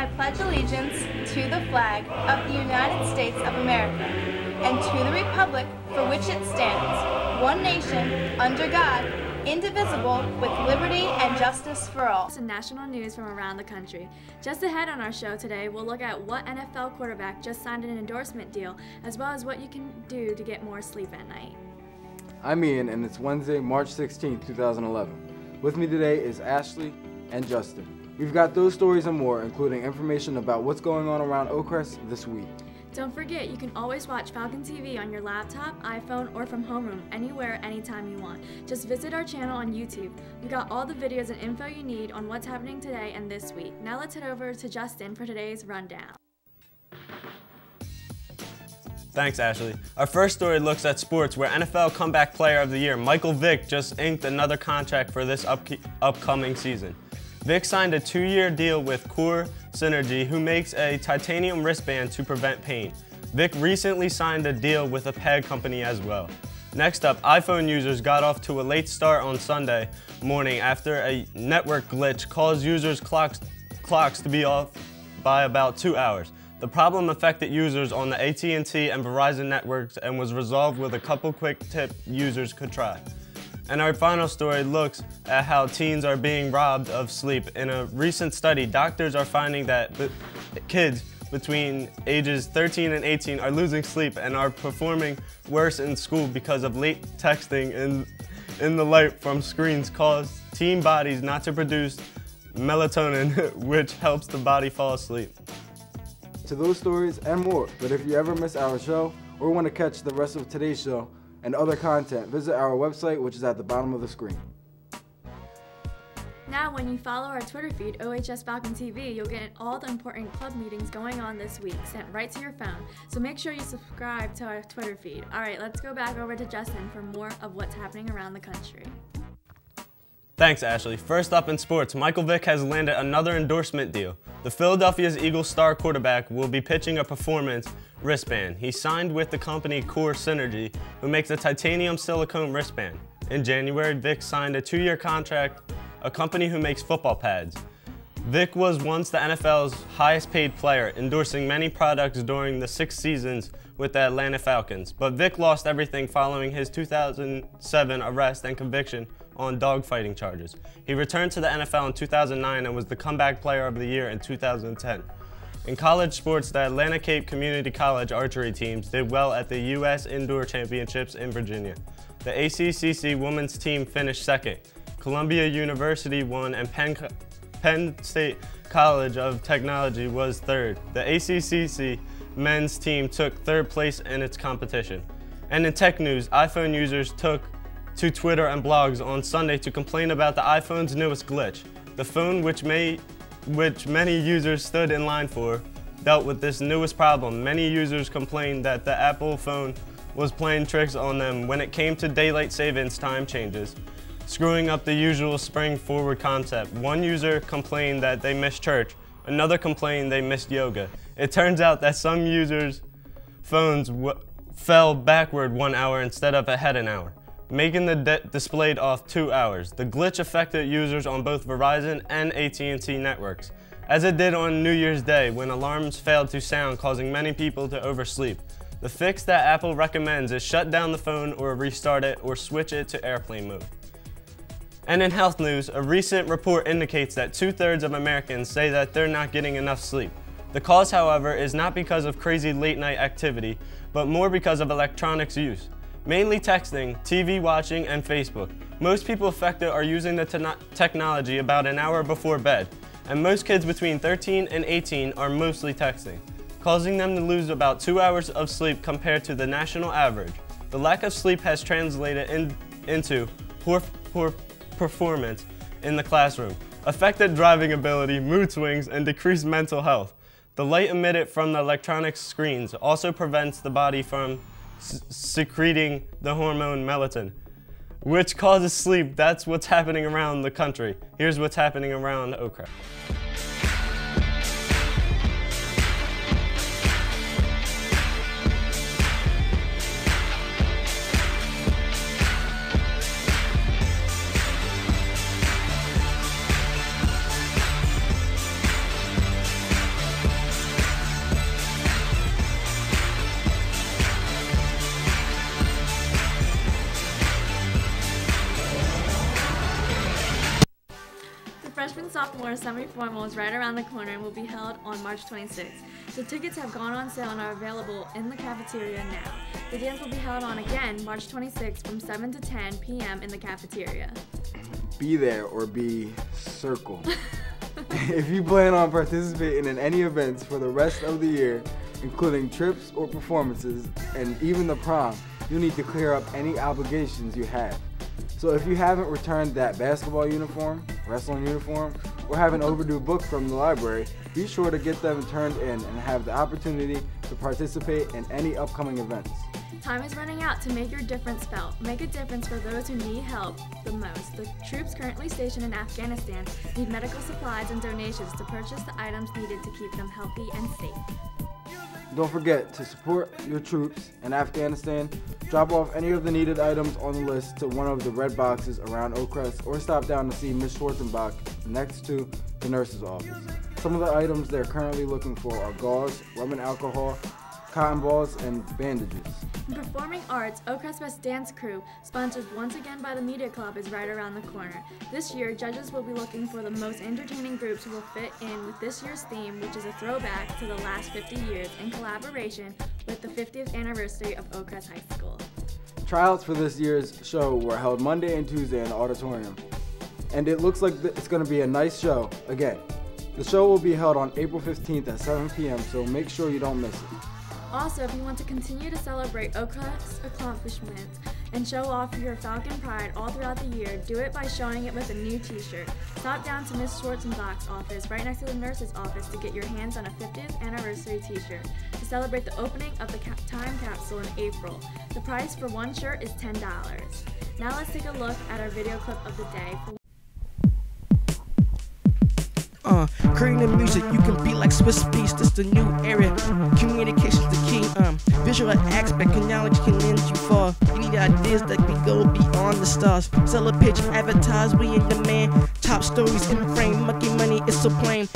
I pledge allegiance to the flag of the United States of America and to the republic for which it stands, one nation, under God, indivisible, with liberty and justice for all. Some national news from around the country. Just ahead on our show today, we'll look at what NFL quarterback just signed an endorsement deal, as well as what you can do to get more sleep at night. I'm Ian, and it's Wednesday, March 16, 2011. With me today is Ashley and Justin. We've got those stories and more, including information about what's going on around Oakcrest this week. Don't forget, you can always watch Falcon TV on your laptop, iPhone, or from homeroom, anywhere, anytime you want. Just visit our channel on YouTube. We've got all the videos and info you need on what's happening today and this week. Now let's head over to Justin for today's rundown. Thanks, Ashley. Our first story looks at sports, where NFL Comeback Player of the Year Michael Vick just inked another contract for this upcoming season. Vick signed a 2-year deal with Core Synergy, who makes a titanium wristband to prevent pain. Vick recently signed a deal with a pad company as well. Next up, iPhone users got off to a late start on Sunday morning after a network glitch caused users' clocks to be off by about 2 hours. The problem affected users on the AT&T and Verizon networks and was resolved with a couple quick tips users could try. And our final story looks at how teens are being robbed of sleep. In a recent study, doctors are finding that kids between ages 13 and 18 are losing sleep and are performing worse in school because of late texting in the light from screens cause teen bodies not to produce melatonin, which helps the body fall asleep. To those stories and more, but if you ever miss our show or want to catch the rest of today's show and other content, visit our website, which is at the bottom of the screen. Now, when you follow our Twitter feed, OHS Falcon TV, you'll get all the important club meetings going on this week sent right to your phone. So make sure you subscribe to our Twitter feed. All right, let's go back over to Justin for more of what's happening around the country. Thanks, Ashley. First up in sports, Michael Vick has landed another endorsement deal. The Philadelphia Eagles star quarterback will be pitching a performance wristband. He signed with the company Core Synergy, who makes a titanium silicone wristband. In January, Vick signed a 2-year contract, a company who makes football pads. Vick was once the NFL's highest paid player, endorsing many products during the 6 seasons with the Atlanta Falcons. But Vick lost everything following his 2007 arrest and conviction on dogfighting charges. He returned to the NFL in 2009 and was the Comeback Player of the Year in 2010. In college sports, the Atlanta Cape Community College archery teams did well at the U.S. Indoor Championships in Virginia. The ACCC women's team finished second. Columbia University won, and Penn State College of Technology was third. The ACCC men's team took third place in its competition. And in tech news, iPhone users took to Twitter and blogs on Sunday to complain about the iPhone's newest glitch. The phone, which many users stood in line for, dealt with this newest problem. Many users complained that the Apple phone was playing tricks on them when it came to daylight savings time changes, screwing up the usual spring forward concept. One user complained that they missed church. Another complained they missed yoga. It turns out that some users' phones fell backward 1 hour instead of ahead an hour, making the displayed off 2 hours. The glitch affected users on both Verizon and AT&T networks, as it did on New Year's Day when alarms failed to sound, causing many people to oversleep. The fix that Apple recommends is shut down the phone or restart it or switch it to airplane mode. And in health news, a recent report indicates that 2/3 of Americans say that they're not getting enough sleep. The cause, however, is not because of crazy late-night activity, but more because of electronics use. Mainly texting, TV watching, and Facebook. Most people affected are using the technology about an hour before bed, and most kids between 13 and 18 are mostly texting, causing them to lose about 2 hours of sleep compared to the national average. The lack of sleep has translated into poor performance in the classroom, affected driving ability, mood swings, and decreased mental health. The light emitted from the electronic screens also prevents the body from secreting the hormone melatonin, which causes sleep. That's what's happening around the country. Here's what's happening around Oakcrest. freshman-sophomore semifinal is right around the corner and will be held on March 26th. The tickets have gone on sale and are available in the cafeteria now. The dance will be held on again March 26th from 7 to 10 p.m. in the cafeteria. Be there or be circle. If you plan on participating in any events for the rest of the year, including trips or performances, and even the prom, you need to clear up any obligations you have. So if you haven't returned that basketball uniform, wrestling uniform, or have an overdue book from the library, be sure to get them turned in and have the opportunity to participate in any upcoming events. Time is running out to make your difference felt. Make a difference for those who need help the most. The troops currently stationed in Afghanistan need medical supplies and donations to purchase the items needed to keep them healthy and safe. Don't forget to support your troops in Afghanistan. Drop off any of the needed items on the list to one of the red boxes around Oakcrest, or stop down to see Ms. Schwarzenbach next to the nurse's office. Some of the items they're currently looking for are gauze, rum and alcohol, cotton balls, and bandages. In performing arts, Oakcrest Best Dance Crew, sponsored once again by the Media Club, is right around the corner. This year, judges will be looking for the most entertaining groups who will fit in with this year's theme, which is a throwback to the last 50 years in collaboration with the 50th anniversary of Oakcrest High School. Tryouts for this year's show were held Monday and Tuesday in the auditorium, and it looks like it's going to be a nice show again. The show will be held on April 15th at 7 p.m., so make sure you don't miss it. Also, if you want to continue to celebrate Oakcrest's accomplishments and show off your Falcon pride all throughout the year, do it by showing it with a new t-shirt. Stop down to Ms. Schwarzenbach's office right next to the nurse's office to get your hands on a 50th anniversary t-shirt to celebrate the opening of the time capsule in April. The price for one shirt is $10. Now let's take a look at our video clip of the day. Creating music, you can be like Swiss Beats, this the new era. Communication's the key, visual aspect, knowledge can lend you far. You need ideas that we go beyond the stars. Sell a pitch, advertise, we in demand. Top stories in frame, mucky money, it's so plain.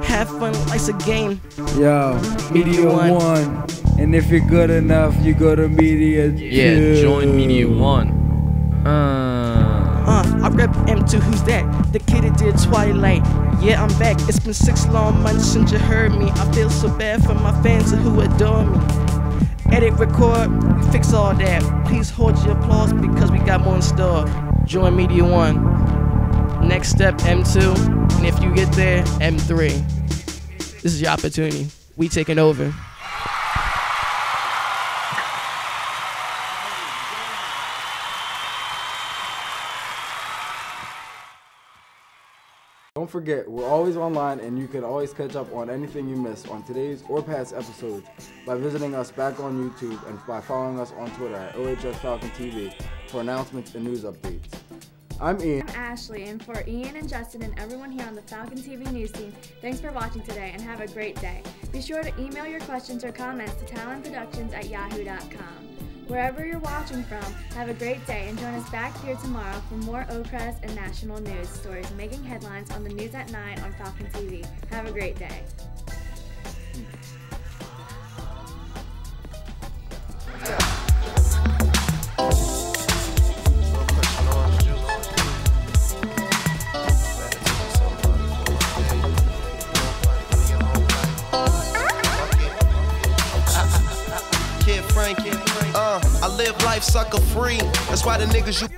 Have fun, life's a game. Yo, Media One. And if you're good enough, you go to Media 2. Yeah, join Media One. I rep M2, who's that? The kid that did Twilight. Yeah, I'm back. It's been 6 long months since you heard me. I feel so bad for my fans who adore me. Edit, record, we fix all that. Please hold your applause because we got more in store. Join Media One. Next step, M2. And if you get there, M3. This is your opportunity. We taking over. Don't forget, we're always online and you can always catch up on anything you missed on today's or past episodes by visiting us back on YouTube and by following us on Twitter at OHS Falcon TV for announcements and news updates. I'm Ian. I'm Ashley, and for Ian and Justin and everyone here on the Falcon TV news team, thanks for watching today and have a great day. Be sure to email your questions or comments to talentproductions@yahoo.com. Wherever you're watching from, have a great day and join us back here tomorrow for more Oakcrest and national news stories making headlines on the News at 9 on Falcon TV. Have a great day. I live life sucker free. That's why the niggas you